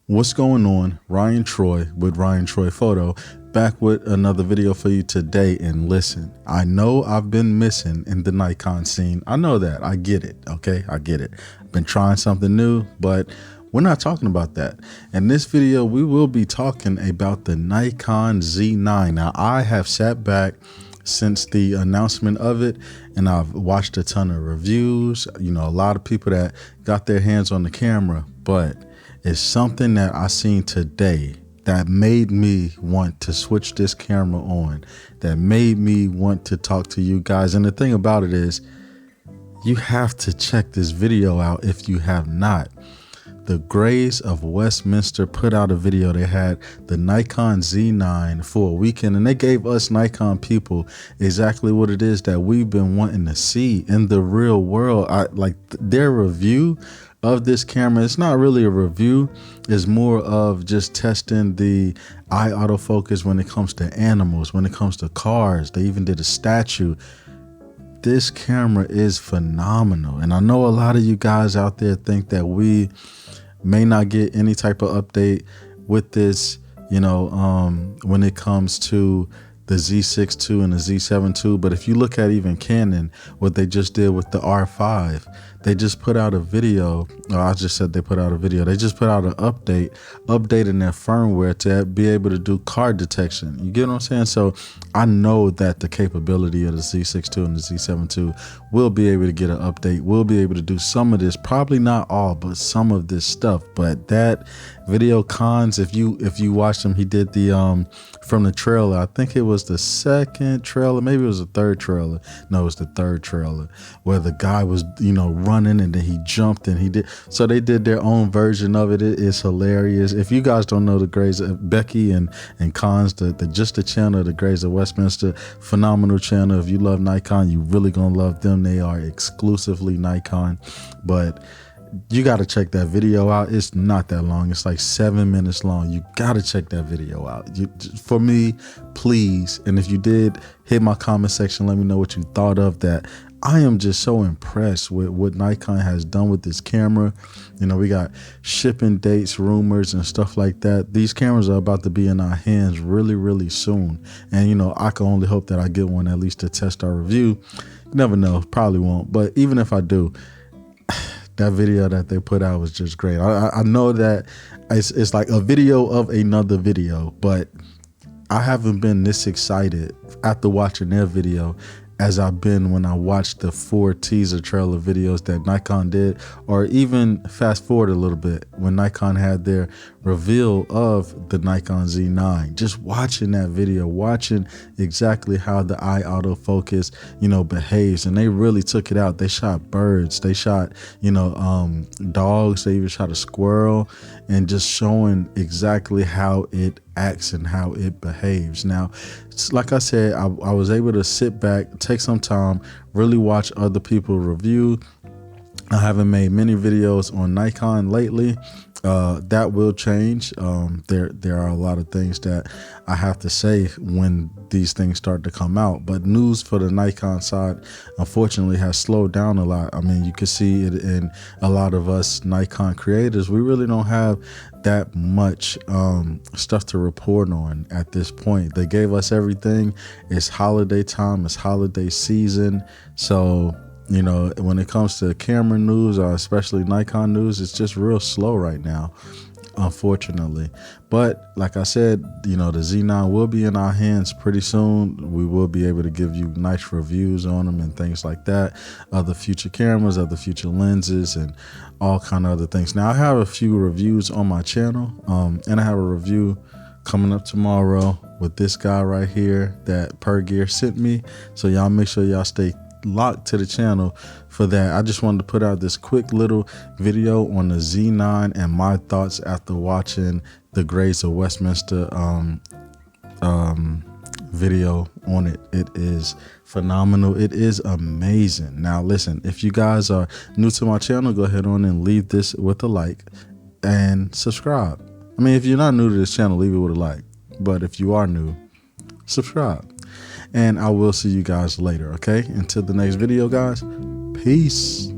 What's going on? Ryan Troy with Ryan Troy Photo, back with another video for you today. And listen, I know I've been missing in the Nikon scene. I know that. I get it. Okay, I get it. I've been trying something new, but we're not talking about that. In this video, we will be talking about the Nikon Z9. Now, I have sat back since the announcement of it, and I've watched a ton of reviews. You know, a lot of people that got their hands on the camera, but it's something that I seen today that made me want to switch this camera on, that made me want to talk to you guys. And the thing about it is, you have to check this video out if you have not. The Grays of Westminster put out a video. They had the Nikon Z9 for a weekend, and they gave us Nikon people exactly what it is that we've been wanting to see in the real world. Like their review of this camera, it's not really a review, it's more of just testing the eye autofocus when it comes to animals, when it comes to cars. They even did a statue. This camera is phenomenal, and I know a lot of you guys out there think that we may not get any type of update with this, you know, when it comes to the Z6 II and the Z7 II. But if you look at even Canon, what they just did with the R5, they just put out a video. I just said they put out a video. They just put out an update, updating their firmware to be able to do car detection. You get what I'm saying? So I know that the capability of the Z6 II and the Z7 II will be able to get an update. We'll be able to do some of this, probably not all, but some of this stuff. But that video cons, if you watch him, he did the from the trailer. I think it was the second trailer, maybe it was the third trailer. No, it was the third trailer, where the guy was, you know, running and then he jumped and he did. So they did their own version of it. It is hilarious. If you guys don't know the Grays, Becky and Cons, just the channel, the Grays of Westminster, phenomenal channel. If you love Nikon, you really gonna love them. They are exclusively Nikon, but you got to check that video out. It's not that long. It's like 7 minutes long. You got to check that video out. For me, please. And if you did, hit my comment section. Let me know what you thought of that. I am just so impressed with what Nikon has done with this camera. You know, we got shipping dates, rumors, and stuff like that. These cameras are about to be in our hands really, really soon. And, you know, I can only hope that I get one at least to test our review. You never know. Probably won't. But even if I do, that video that they put out was just great. I know that it's like a video of another video, but I haven't been this excited after watching their video as I've been when I watched the 4 teaser trailer videos that Nikon did, or even fast forward a little bit when Nikon had their reveal of the Nikon Z9. Just watching that video, watching exactly how the eye autofocus, you know, behaves. And they really took it out. They shot birds, they shot, you know, dogs, they even shot a squirrel, and just showing exactly how it acts and how it behaves. Now, like I said, I was able to sit back, take some time, really watch other people review. I haven't made many videos on Nikon lately. That will change. There are a lot of things that I have to say when these things start to come out, but news for the Nikon side unfortunately has slowed down a lot. I mean, you can see it in a lot of us Nikon creators. We really don't have that much stuff to report on at this point. They gave us everything. It's holiday time, it's holiday season, so you know, when it comes to camera news, or especially Nikon news, it's just real slow right now, unfortunately. But like I said, you know, the Z9 will be in our hands pretty soon. We will be able to give you nice reviews on them and things like that. Other future cameras, other future lenses, and all kind of other things. Now, I have a few reviews on my channel, and I have a review coming up tomorrow with this guy right here that Per Gear sent me. So y'all make sure y'all stay locked to the channel for that. I just wanted to put out this quick little video on the Z9 and my thoughts after watching the Grays of Westminster video on it. It is phenomenal. It is amazing. Now listen, if you guys are new to my channel, go ahead on and leave this with a like and subscribe. I mean, if you're not new to this channel, leave it with a like, but if you are new, subscribe. And I will see you guys later, okay? Until the next video, guys. Peace.